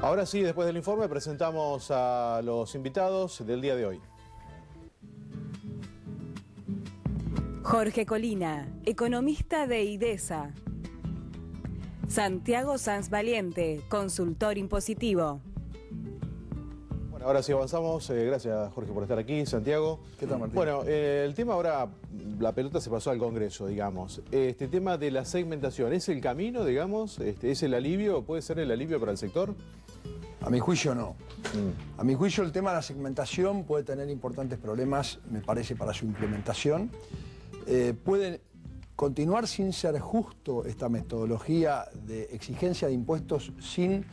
Ahora sí, después del informe, presentamos a los invitados del día de hoy. Jorge Colina, economista de IDESA. Santiago Sanz Valiente, consultor impositivo. Bueno, ahora sí avanzamos. Gracias, Jorge, por estar aquí. Santiago. ¿Qué tal, Martín? Bueno, el tema ahora, la pelota se pasó al Congreso, digamos. Este tema de la segmentación, ¿es el camino, digamos? ¿Es el alivio? ¿Puede ser el alivio para el sector? A mi juicio no. A mi juicio el tema de la segmentación puede tener importantes problemas, me parece, para su implementación. Puede continuar sin ser justo esta metodología de exigencia de impuestos sin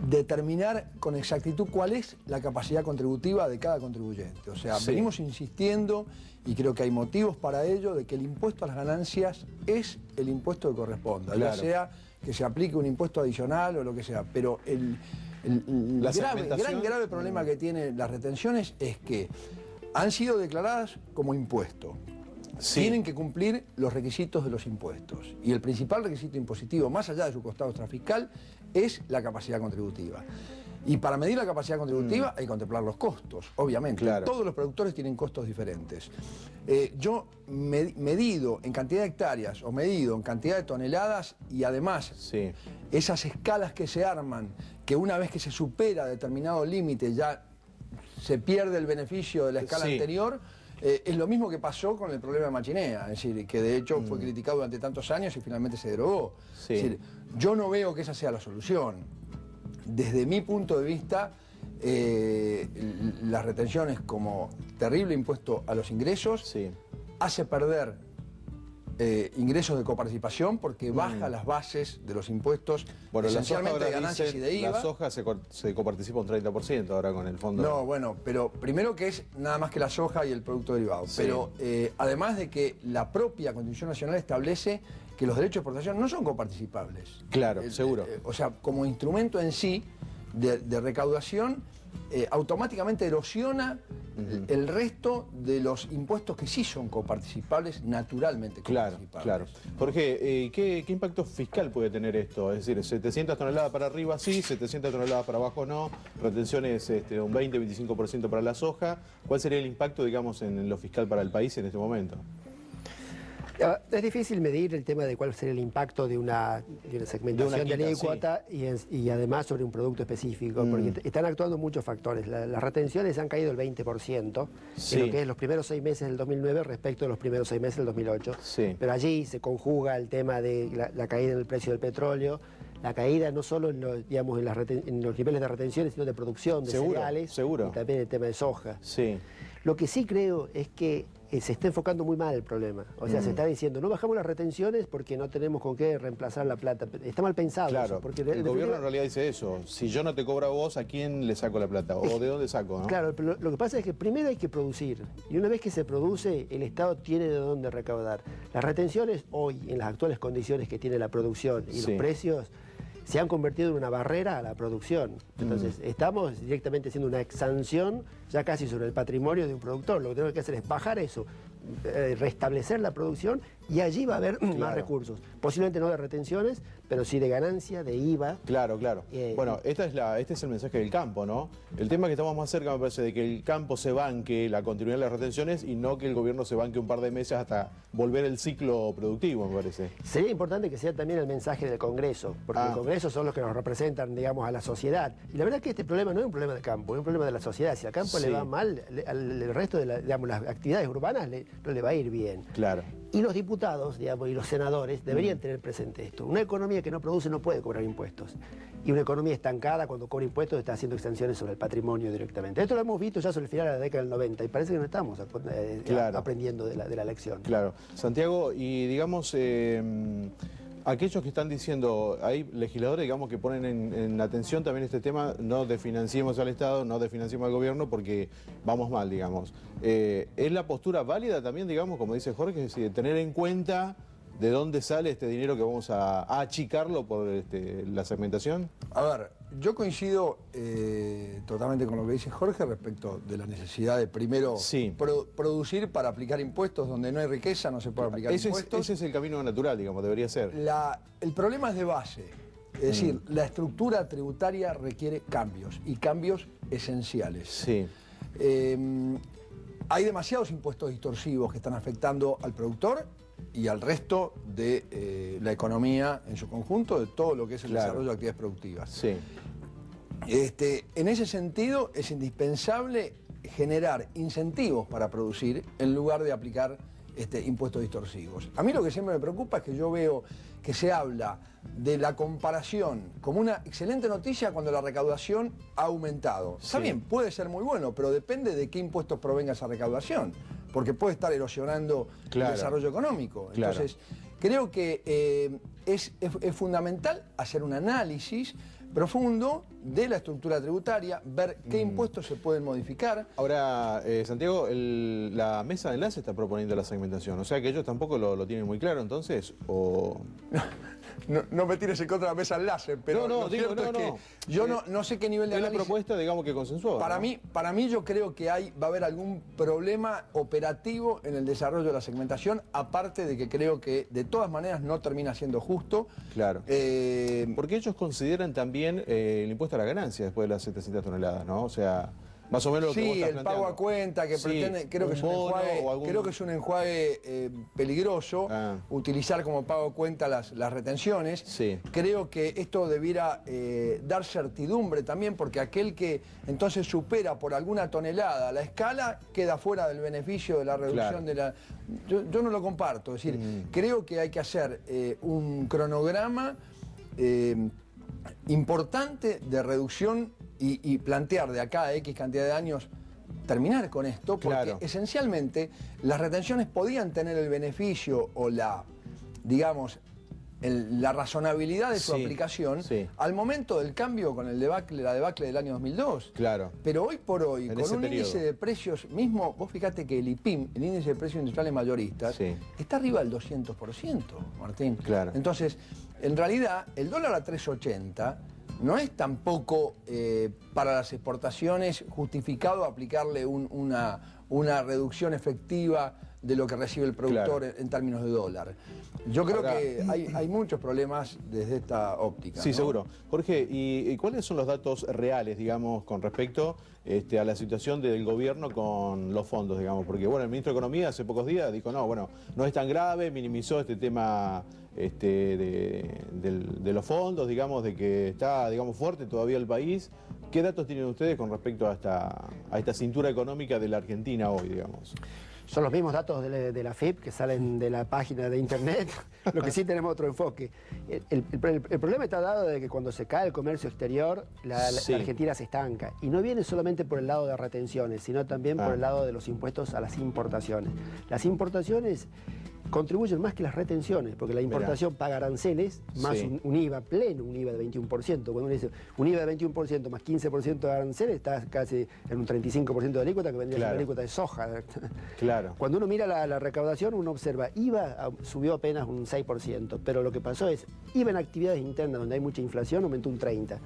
determinar con exactitud cuál es la capacidad contributiva de cada contribuyente. O sea, Sí. venimos insistiendo, y creo que hay motivos para ello, de que el impuesto a las ganancias es el impuesto que corresponda, Claro. ya sea que se aplique un impuesto adicional o lo que sea, pero el La grave problema que tienen las retenciones es que han sido declaradas como impuesto. Sí. Tienen que cumplir los requisitos de los impuestos. Y el principal requisito impositivo, más allá de su costado extrafiscal, es la capacidad contributiva. Y para medir la capacidad contributiva hay que contemplar los costos, obviamente. Claro. Todos los productores tienen costos diferentes. Yo medido en cantidad de hectáreas o medido en cantidad de toneladas y además Sí. esas escalas que se arman, que una vez que se supera determinado límite ya se pierde el beneficio de la escala Sí. anterior, es lo mismo que pasó con el problema de Machinea, es decir, que de hecho fue criticado durante tantos años y finalmente se derogó. Sí. Es decir, yo no veo que esa sea la solución. Desde mi punto de vista, las retenciones como terrible impuesto a los ingresos Sí. hace perder ingresos de coparticipación porque baja las bases de los impuestos, Bueno, la soja esencialmente ahora de ganancias dicen, y de IVA. la soja se coparticipa un 30% ahora con el fondo. No, bueno, pero primero que es nada más que la soja y el producto derivado. Sí. Pero además de que la propia Constitución Nacional establece que los derechos de exportación no son coparticipables. Claro, seguro. O sea, como instrumento en sí de recaudación, automáticamente erosiona el resto de los impuestos que sí son coparticipables, naturalmente Claro, coparticipables. claro. Jorge, ¿qué impacto fiscal puede tener esto? Es decir, 700 toneladas para arriba sí, 700 toneladas para abajo no, retenciones un 20-25% para la soja. ¿Cuál sería el impacto, digamos, en lo fiscal para el país en este momento? Es difícil medir el tema de cuál sería el impacto de una segmentación de quita, alícuota y además sobre un producto específico, porque están actuando muchos factores. Las retenciones han caído el 20% Sí. en lo que es los primeros 6 meses del 2009 respecto a los primeros 6 meses del 2008. Sí. Pero allí se conjuga el tema de la caída en el precio del petróleo, la caída no solo en los, digamos, en los niveles de retenciones, sino de producción de Seguro, cereales seguro. y también el tema de soja. Sí. Lo que sí creo es que se está enfocando muy mal el problema. O sea, se está diciendo, no bajamos las retenciones porque no tenemos con qué reemplazar la plata. Está mal pensado Claro, eso. Porque el gobierno en realidad dice eso. Si yo no te cobro a vos, ¿a quién le saco la plata? ¿O de dónde saco? ¿no? Claro, pero lo que pasa es que primero hay que producir. Y una vez que se produce, el Estado tiene de dónde recaudar. Las retenciones hoy, en las actuales condiciones que tiene la producción y Sí. los precios, se han convertido en una barrera a la producción. Entonces, estamos directamente haciendo una exsanción ya casi sobre el patrimonio de un productor. Lo que tenemos que hacer es bajar eso, restablecer la producción y allí va a haber más recursos. Posiblemente no de retenciones, pero sí de ganancia, de IVA. Claro, claro. Bueno, este es el mensaje del campo, ¿no? El tema que estamos más cerca, me parece, de que el campo se banque la continuidad de las retenciones y no que el gobierno se banque un par de meses hasta volver el ciclo productivo, me parece. Sería importante que sea también el mensaje del Congreso, porque el Congreso son los que nos representan, digamos, a la sociedad. Y la verdad es que este problema no es un problema del campo, es un problema de la sociedad. Si al campo le va mal, al resto de digamos, las actividades urbanas no le va a ir bien. Claro. Y los diputados, digamos, y los senadores deberían tener presente esto. Una economía que no produce no puede cobrar impuestos. Y una economía estancada, cuando cobra impuestos, está haciendo extensiones sobre el patrimonio directamente. Esto lo hemos visto ya sobre el final de la década del 90 y parece que no estamos aprendiendo de la lección. Claro. Santiago, y digamos, aquellos que están diciendo, hay legisladores, digamos, que ponen en atención también este tema, no desfinanciemos al Estado, no desfinanciemos al gobierno porque vamos mal, digamos. ¿Es la postura válida también, digamos, como dice Jorge, es decir, tener en cuenta de dónde sale este dinero que vamos a achicarlo por la segmentación? A ver, yo coincido totalmente con lo que dice Jorge respecto de la necesidad de primero producir para aplicar impuestos. Donde no hay riqueza no se puede aplicar impuestos. Ese es el camino natural, digamos, debería ser. El problema es de base. Es decir, la estructura tributaria requiere cambios, y cambios esenciales. Sí. Hay demasiados impuestos distorsivos que están afectando al productor y al resto de la economía en su conjunto, de todo lo que es el desarrollo de actividades productivas. Sí. En ese sentido, es indispensable generar incentivos para producir en lugar de aplicar impuestos distorsivos. A mí lo que siempre me preocupa es que yo veo que se habla de la comparación como una excelente noticia cuando la recaudación ha aumentado. Sí. Está bien, puede ser muy bueno, pero depende de qué impuestos provenga esa recaudación, porque puede estar erosionando el desarrollo económico. Entonces, creo que es fundamental hacer un análisis profundo de la estructura tributaria, ver qué impuestos se pueden modificar. Ahora, Santiago, la mesa de enlace está proponiendo la segmentación, o sea que ellos tampoco lo tienen muy claro, entonces, o... No me tires en contra de la mesa de enlace, pero lo cierto es que yo no sé qué nivel de análisis... Es la propuesta, digamos, que consensuó. Para mí yo creo que va a haber algún problema operativo en el desarrollo de la segmentación, aparte de que creo que de todas maneras no termina siendo justo. Claro. Porque ellos consideran también el impuesto a la ganancia después de las 700 toneladas, ¿no? O sea, más o menos lo que vos estás el pago a cuenta que pretende, creo que es un enjuague peligroso, utilizar como pago a cuenta las retenciones. Sí. Creo que esto debiera dar certidumbre también, porque aquel que entonces supera por alguna tonelada la escala queda fuera del beneficio de la reducción de la... Yo no lo comparto, es decir, creo que hay que hacer un cronograma importante de reducción y plantear de acá a X cantidad de años terminar con esto, porque esencialmente las retenciones podían tener el beneficio o la, digamos, la razonabilidad de su aplicación al momento del cambio con la debacle del año 2002. Claro. Pero hoy por hoy, con un índice de precios mismo, vos fíjate que el IPIM, el índice de precios industriales mayoristas, está arriba del 200%, Martín. Claro. Entonces, en realidad, el dólar a 3.80 no es tampoco para las exportaciones justificado aplicarle una reducción efectiva de lo que recibe el productor en términos de dólar. Yo creo que hay muchos problemas desde esta óptica. Sí, ¿no? seguro. Jorge, ¿y cuáles son los datos reales, digamos, con respecto a la situación del gobierno con los fondos, digamos? Porque, bueno, el ministro de Economía hace pocos días dijo, no es tan grave, minimizó este tema de los fondos, digamos, de que está, digamos, fuerte todavía el país. ¿Qué datos tienen ustedes con respecto a esta cintura económica de la Argentina hoy, digamos? Son los mismos datos de la FIP que salen de la página de internet, lo que sí tenemos otro enfoque. El problema está dado de que cuando se cae el comercio exterior, la Argentina se estanca. Y no viene solamente por el lado de retenciones, sino también por el lado de los impuestos a las importaciones. Las importaciones contribuyen más que las retenciones, porque la importación paga aranceles, más un IVA pleno, un IVA de 21%. Cuando uno dice un IVA de 21% más 15% de aranceles, está casi en un 35% de alícuota, que vendría a ser la alícuota de soja. Claro. Cuando uno mira la recaudación, uno observa, IVA subió apenas un 6%, pero lo que pasó es, IVA en actividades internas donde hay mucha inflación aumentó un 30%.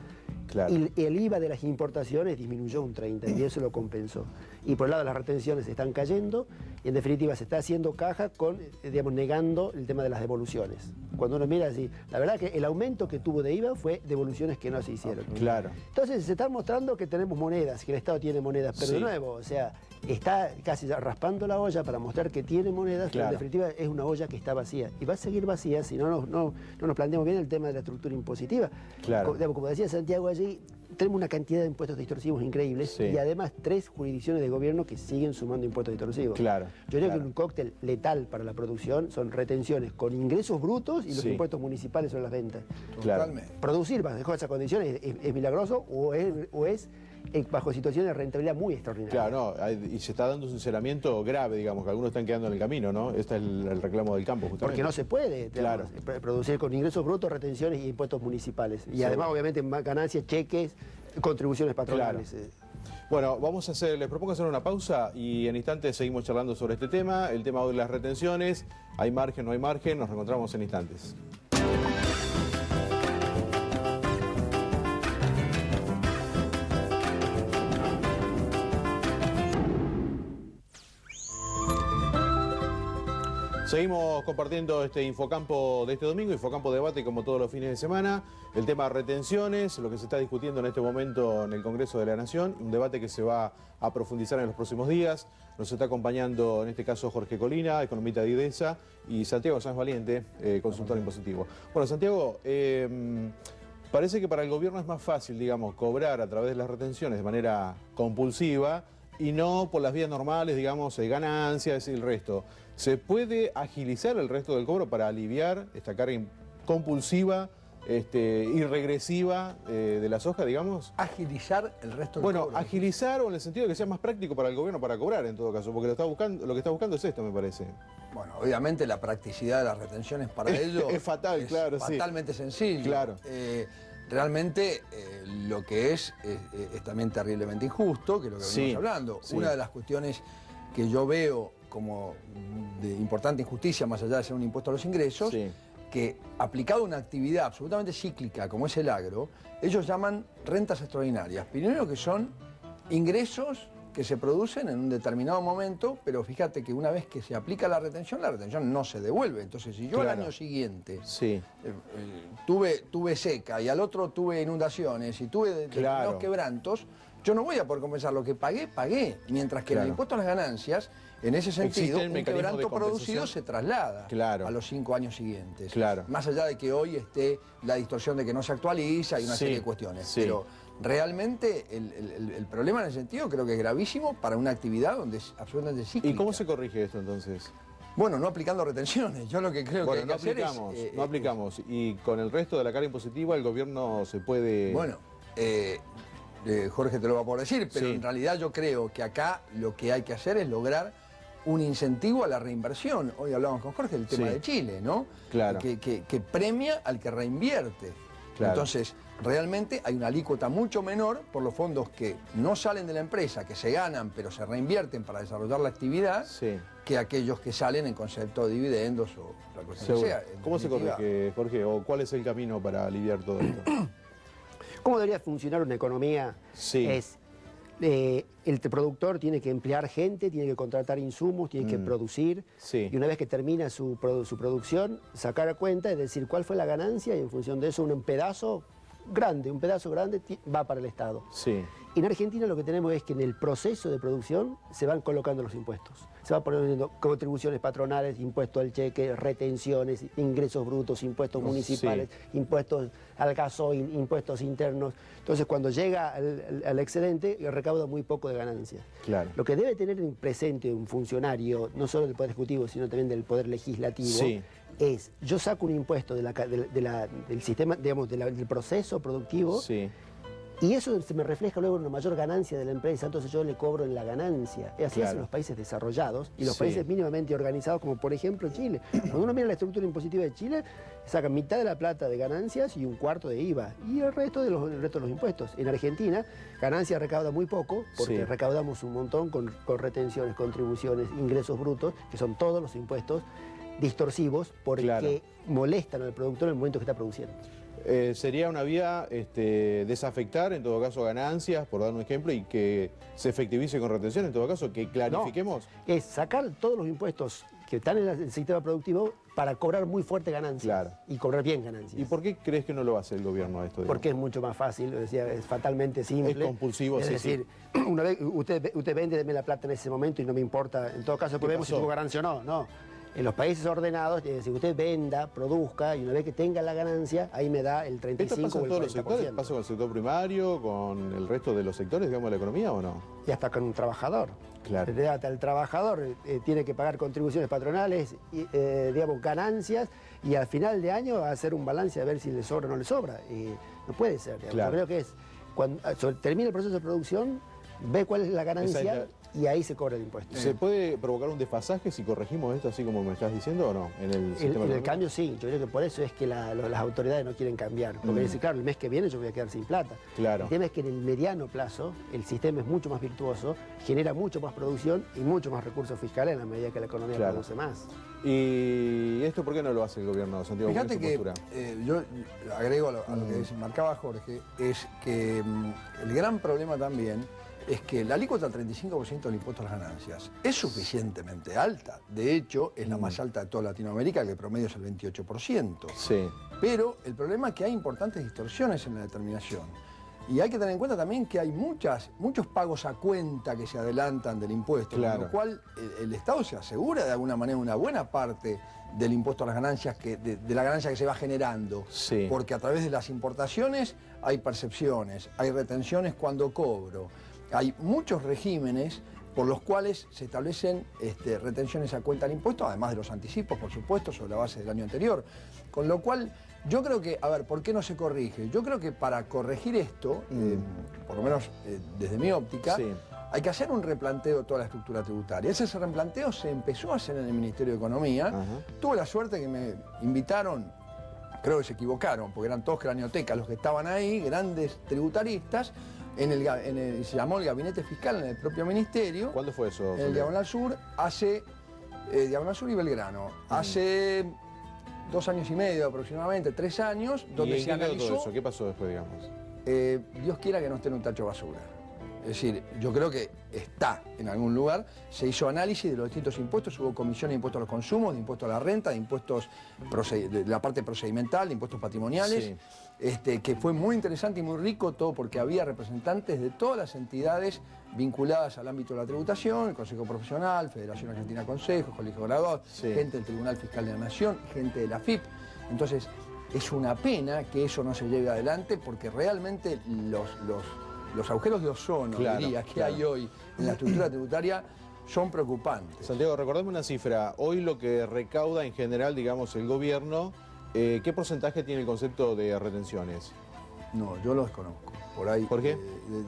Claro. Y el IVA de las importaciones disminuyó un 30% y eso lo compensó. Y por el lado las retenciones están cayendo y en definitiva se está haciendo caja con, digamos, negando el tema de las devoluciones. Cuando uno mira así, la verdad que el aumento que tuvo de IVA fue devoluciones que no se hicieron. Claro. Entonces se está mostrando que tenemos monedas, que el Estado tiene monedas, pero de nuevo, o sea, está casi ya raspando la olla para mostrar que tiene monedas, pero en definitiva es una olla que está vacía. Y va a seguir vacía si no nos planteamos bien el tema de la estructura impositiva. Claro. Como decía Santiago allí, tenemos una cantidad de impuestos distorsivos increíbles y además 3 jurisdicciones de gobierno que siguen sumando impuestos distorsivos. Claro. Yo creo que un cóctel letal para la producción son retenciones con ingresos brutos y los impuestos municipales sobre las ventas. Totalmente. Producir bajo esas condiciones es milagroso o es bajo situaciones de rentabilidad muy extraordinaria. Claro, y se está dando un sinceramiento grave, digamos, que algunos están quedando en el camino, ¿no? Este es el reclamo del campo, justamente. Porque no se puede producir con ingresos brutos, retenciones y impuestos municipales. Y además, obviamente, más ganancias, cheques, contribuciones patronales. Bueno, les propongo hacer una pausa y en instantes seguimos charlando sobre este tema, el tema de las retenciones. ¿Hay margen, no hay margen? Nos reencontramos en instantes. Seguimos compartiendo este Infocampo de este domingo, Infocampo Debate como todos los fines de semana. El tema retenciones, lo que se está discutiendo en este momento en el Congreso de la Nación, un debate que se va a profundizar en los próximos días. Nos está acompañando en este caso Jorge Colina, economista de IDESA, y Santiago Sanz Valiente, consultor impositivo. Bueno, Santiago, parece que para el gobierno es más fácil, digamos, cobrar a través de las retenciones de manera compulsiva y no por las vías normales, digamos, ganancias y el resto. ¿Se puede agilizar el resto del cobro para aliviar esta carga compulsiva y regresiva de la soja, digamos? Agilizar el resto del cobro. cobro. Bueno, agilizar o en el sentido de que sea más práctico para el gobierno para cobrar en todo caso, porque lo que está buscando es esto, me parece. Bueno, obviamente la practicidad de las retenciones para ello es fatal, claro, sí. Fatalmente sencillo. Claro. Realmente lo que es también terriblemente injusto, que es lo que venimos hablando. Sí. Una de las cuestiones que yo veo como de importante injusticia, más allá de ser un impuesto a los ingresos, que aplicado a una actividad absolutamente cíclica como es el agro, ellos llaman rentas extraordinarias. Primero que son ingresos que se producen en un determinado momento, pero fíjate que una vez que se aplica la retención no se devuelve. Entonces, si yo al año siguiente tuve seca y al otro tuve inundaciones y tuve determinados quebrantos, yo no voy a poder compensar lo que pagué. Mientras que en el impuesto a las ganancias, en ese sentido, un quebranto producido se traslada a los 5 años siguientes. Más allá de que hoy esté la distorsión de que no se actualiza y una serie de cuestiones. Pero realmente el problema en ese sentido creo que es gravísimo para una actividad donde es absolutamente cíclica. ¿Y cómo se corrige esto entonces? Bueno, no aplicando retenciones. Yo lo que creo que hay que hacer es... No aplicamos. Y con el resto de la carga impositiva el gobierno se puede... Bueno, Jorge te lo va a poder decir, pero en realidad yo creo que acá lo que hay que hacer es lograr un incentivo a la reinversión. Hoy hablábamos con Jorge del tema de Chile, ¿no? Claro. Que premia al que reinvierte. Entonces, realmente hay una alícuota mucho menor por los fondos que no salen de la empresa, que se ganan, pero se reinvierten para desarrollar la actividad, que aquellos que salen en concepto de dividendos o la cuestión que sea. ¿Cómo se corrige, Jorge? ¿O cuál es el camino para aliviar todo esto? ¿Cómo debería funcionar una economía? El productor tiene que emplear gente, tiene que contratar insumos, tiene que producir, y una vez que termina su producción, sacar a cuenta, es decir, cuál fue la ganancia, y en función de eso un pedazo grande va para el Estado. Y en Argentina lo que tenemos es que en el proceso de producción se van colocando los impuestos. Se van poniendo contribuciones patronales, impuesto al cheque, retenciones, ingresos brutos, impuestos municipales, impuestos al gasoil, impuestos internos. Entonces, cuando llega al excedente, recauda muy poco de ganancias. Lo que debe tener en presente un funcionario, no solo del Poder Ejecutivo, sino también del Poder Legislativo, es, yo saco un impuesto del sistema, digamos, del proceso productivo, y eso se me refleja luego en una mayor ganancia de la empresa, entonces yo le cobro en la ganancia. Así hacen los países desarrollados y los países mínimamente organizados, como por ejemplo Chile. Cuando uno mira la estructura impositiva de Chile, sacan mitad de la plata de ganancias y un cuarto de IVA, y el resto de los impuestos. En Argentina, ganancia recauda muy poco, porque recaudamos un montón con retenciones, contribuciones, ingresos brutos, que son todos los impuestos distorsivos, porque molestan al productor en el momento que está produciendo. Sería una vía desafectar, en todo caso, ganancias, por dar un ejemplo, y que se efectivice con retención, en todo caso, que clarifiquemos. No, es sacar todos los impuestos que están en el sistema productivo para cobrar muy fuerte ganancias y cobrar bien ganancias. ¿Y por qué crees que no lo hace el gobierno a esto? Porque es mucho más fácil, decía, es fatalmente simple. Es compulsivo, es decir, una vez usted vende, deme la plata en ese momento y no me importa, en todo caso, pues vemos si tuvo ganancia o no. En los países ordenados, si usted venda, produzca, y una vez que tenga la ganancia, ahí me da el 35 ¿Esto pasa o el 40%. en todos los sectores? ¿Pasa con el sector primario, con el resto de los sectores, digamos, de la economía o no? Y hasta con un trabajador. Hasta el trabajador tiene que pagar contribuciones patronales, digamos, ganancias, y al final de año va a hacer un balance a ver si le sobra o no le sobra. No puede ser. Yo creo que es, cuando termina el proceso de producción, ve cuál es la ganancia y ahí se cobra el impuesto. ¿Se puede provocar un desfasaje si corregimos esto así como me estás diciendo o no? En el cambio sí, yo creo que por eso es que las autoridades no quieren cambiar. Porque dicen, claro, el mes que viene yo voy a quedar sin plata. El tema es que en el mediano plazo el sistema es mucho más virtuoso, genera mucho más producción y mucho más recursos fiscales en la medida que la economía produce más. ¿Y esto por qué no lo hace el gobierno, Santiago? Fíjate que yo agrego a lo que marcaba Jorge, es que el gran problema también es que la alícuota del 35% del impuesto a las ganancias es suficientemente alta. De hecho, es la más alta de toda Latinoamérica, que el promedio es el 28%. Sí. Pero el problema es que hay importantes distorsiones en la determinación. Y hay que tener en cuenta también que hay muchos pagos a cuenta que se adelantan del impuesto, Claro. con lo cual el Estado se asegura de alguna manera una buena parte del impuesto a las ganancias, de la ganancia que se va generando. Sí. Porque a través de las importaciones hay percepciones, hay retenciones cuando cobro, hay muchos regímenes por los cuales se establecen retenciones a cuenta del impuesto, además de los anticipos, por supuesto, sobre la base del año anterior. Con lo cual, yo creo que, a ver, ¿por qué no se corrige? Yo creo que para corregir esto, por lo menos desde mi óptica, Sí. hay que hacer un replanteo de toda la estructura tributaria. Ese replanteo se empezó a hacer en el Ministerio de Economía. Ajá. Tuve la suerte que me invitaron, creo que se equivocaron, porque eran todos craniotecas los que estaban ahí, grandes tributaristas, se llamó el Gabinete Fiscal en el propio Ministerio. ¿Cuándo fue eso? En el Santiago? Diagonal Sur, Diagonal Sur y Belgrano, hace 2 años y medio aproximadamente, 3 años, donde ¿Y en se qué quedó analizó. todo eso? ¿Qué pasó después, digamos? Dios quiera que no esté en un tacho de basura. Es decir, yo creo que está en algún lugar. Se hizo análisis de los distintos impuestos, hubo comisión de impuestos a los consumos, de impuestos a la renta, de impuestos de la parte procedimental, de impuestos patrimoniales, que fue muy interesante y muy rico todo porque había representantes de todas las entidades vinculadas al ámbito de la tributación, el Consejo Profesional, Federación Argentina de Consejos, Colegio de Graduados, Sí. gente del Tribunal Fiscal de la Nación, gente de la FIP. Entonces, es una pena que eso no se lleve adelante porque realmente los agujeros de ozono, Claro, diría, que claro. hay hoy en la estructura tributaria son preocupantes. Santiago, recordame una cifra. Hoy lo que recauda en general, digamos, el gobierno, ¿qué porcentaje tiene el concepto de retenciones? No, yo lo desconozco. Por ahí, ¿Por qué?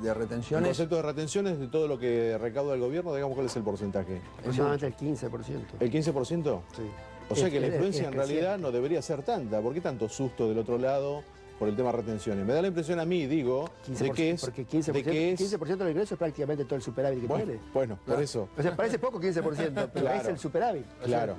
de El retenciones, concepto de retenciones de todo lo que recauda el gobierno, digamos, ¿cuál es el porcentaje? Aproximadamente el 15%. ¿El 15%? Sí. O sea que la Es influencia en realidad creciente. no debería ser tanta. ¿Por qué tanto susto del otro lado por el tema de retenciones? Me da la impresión a mí, digo, 15%, de que es... porque 15%, de que es 15% del ingreso es prácticamente todo el superávit que bueno, tiene. bueno, por eso. O sea, parece poco 15%, pero Claro. es el superávit. O sea, Claro.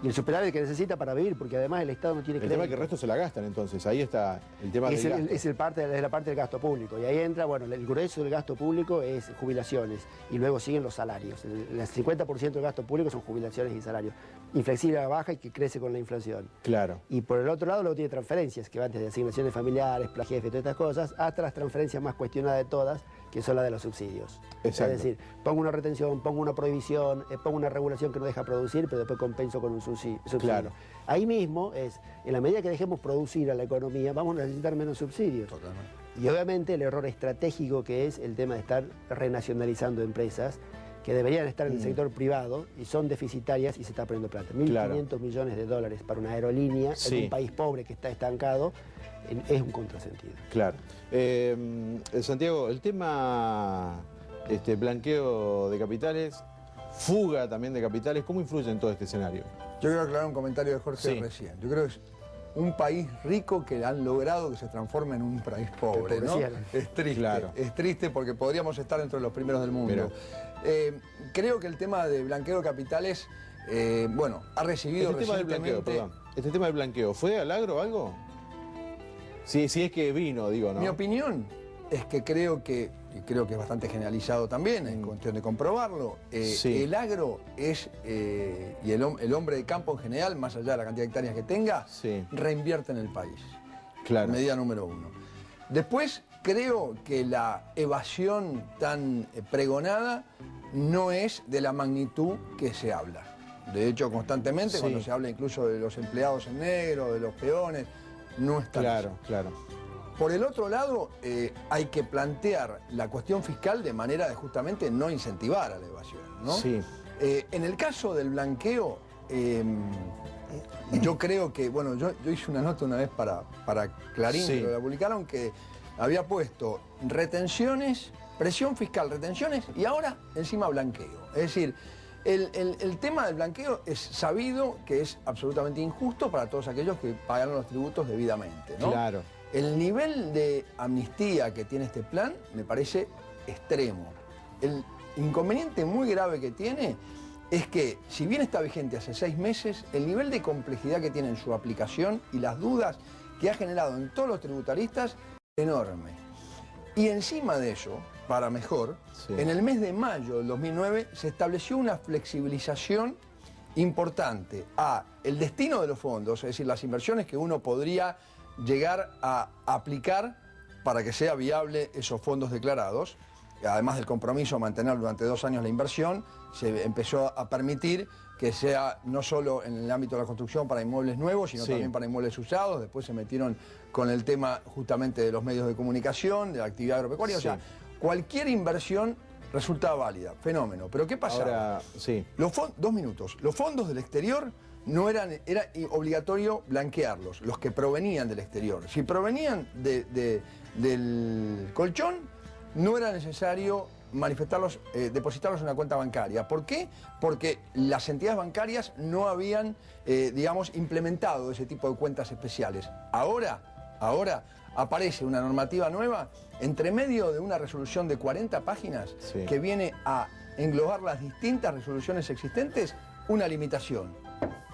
y el superávit que necesita para vivir, porque además el Estado no tiene El crédito. tema es que el resto se la gastan, entonces. Ahí está el tema del Es gasto. la parte del gasto público. Y ahí entra, bueno, el grueso del gasto público es jubilaciones. Y luego siguen los salarios. El 50% del gasto público son jubilaciones y salarios. Inflexible a la baja y que crece con la inflación. Claro. Y por el otro lado luego tiene transferencias, que van desde asignaciones familiares, plagiajes, todas estas cosas, hasta las transferencias más cuestionadas de todas, que son las de los subsidios. Exacto. Es decir, pongo una retención, pongo una prohibición, pongo una regulación que no deja producir, pero después compenso con un subsidio. Claro. Ahí mismo es, en la medida que dejemos producir a la economía, vamos a necesitar menos subsidios. Totalmente. Y obviamente el error estratégico que es el tema de estar renacionalizando empresas que deberían estar en el sector privado y son deficitarias y se está poniendo plata. 1.500 Claro. millones de dólares para una aerolínea Sí. en un país pobre que está estancado es un contrasentido. Claro. Santiago, el tema blanqueo de capitales, fuga también de capitales, ¿cómo influye en todo este escenario? Yo quiero aclarar un comentario de Jorge Sí. recién. Yo creo que es un país rico que han logrado que se transforme en un país pobre, ¿no? Empobrecieron. Es triste, Claro. es triste porque podríamos estar entre los primeros del mundo. Mira. Creo que el tema de blanqueo de capitales, bueno, ha recibido Este tema del blanqueo, recientemente... perdón. Este tema del blanqueo, ¿fue al agro algo? Sí, es que vino, digo, ¿no? Mi opinión es que creo que, y creo que es bastante generalizado también, es cuestión de comprobarlo, Sí. el agro es, y el hombre de campo en general, más allá de la cantidad de hectáreas que tenga, Sí. reinvierte en el país. Claro. Medida número 1. Después, creo que la evasión tan pregonada no es de la magnitud que se habla. De hecho, constantemente, Sí. cuando se habla incluso de los empleados en negro, de los peones, no está Claro, claro. Por el otro lado, hay que plantear la cuestión fiscal de manera de justamente no incentivar a la evasión, ¿no? Sí. En el caso del blanqueo, yo creo que, bueno, yo hice una nota una vez para Clarín, Sí. pero la publicaron, que había puesto retenciones, presión fiscal, retenciones y ahora encima blanqueo. Es decir, el tema del blanqueo es sabido que es absolutamente injusto para todos aquellos que pagaron los tributos debidamente, ¿no? Claro. El nivel de amnistía que tiene este plan me parece extremo. El inconveniente muy grave que tiene es que, si bien está vigente hace 6 meses, el nivel de complejidad que tiene en su aplicación y las dudas que ha generado en todos los tributaristas es enorme. Y encima de eso, para mejor, Sí. en el mes de mayo del 2009 se estableció una flexibilización importante a el destino de los fondos, es decir, las inversiones que uno podría llegar a aplicar para que sea viable esos fondos declarados. Además del compromiso a mantener durante 2 años la inversión, se empezó a permitir que sea no solo en el ámbito de la construcción para inmuebles nuevos, sino Sí. también para inmuebles usados. Después se metieron con el tema justamente de los medios de comunicación, de la actividad agropecuaria. Sí. O sea, cualquier inversión resultaba válida, fenómeno. Pero ¿qué pasaba? Ahora, sí. 2 minutos. Los fondos del exterior no era obligatorio blanquearlos, los que provenían del exterior. Si provenían del colchón, no era necesario manifestarlos, depositarlos en una cuenta bancaria. ¿Por qué? Porque las entidades bancarias no habían, digamos, implementado ese tipo de cuentas especiales. Ahora aparece una normativa nueva entre medio de una resolución de 40 páginas Sí. que viene a englobar las distintas resoluciones existentes, una limitación.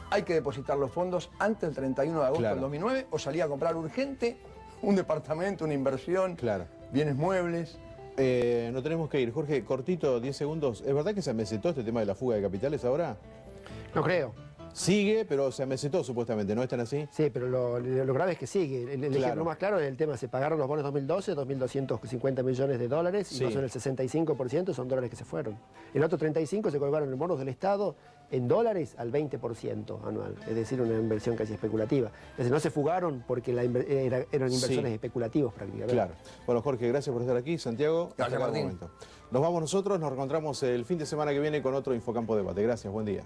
Hay que depositar los fondos antes del 31 de agosto Claro. del 2009 o salir a comprar urgente un departamento, una inversión, Claro. bienes muebles. No tenemos que ir. Jorge, cortito, 10 segundos. ¿Es verdad que se amesetó este tema de la fuga de capitales ahora? No creo. Sigue, pero se amesetó supuestamente, ¿no? ¿Están así? Sí, pero lo grave es que sigue. El Claro. ejemplo más claro es el tema, se pagaron los bonos 2012, 2.250 millones de dólares, Sí. y no son el 65%, son dólares que se fueron. El otro 35% se colocaron en bonos del Estado en dólares al 20% anual, es decir, una inversión casi especulativa. Entonces no se fugaron porque eran inversiones Sí. especulativos prácticamente. Claro. Bueno, Jorge, gracias por estar aquí. Santiago, Gracias, hasta cada Martín. momento. Nos vamos nosotros, nos reencontramos el fin de semana que viene con otro Infocampo Debate. Gracias, buen día.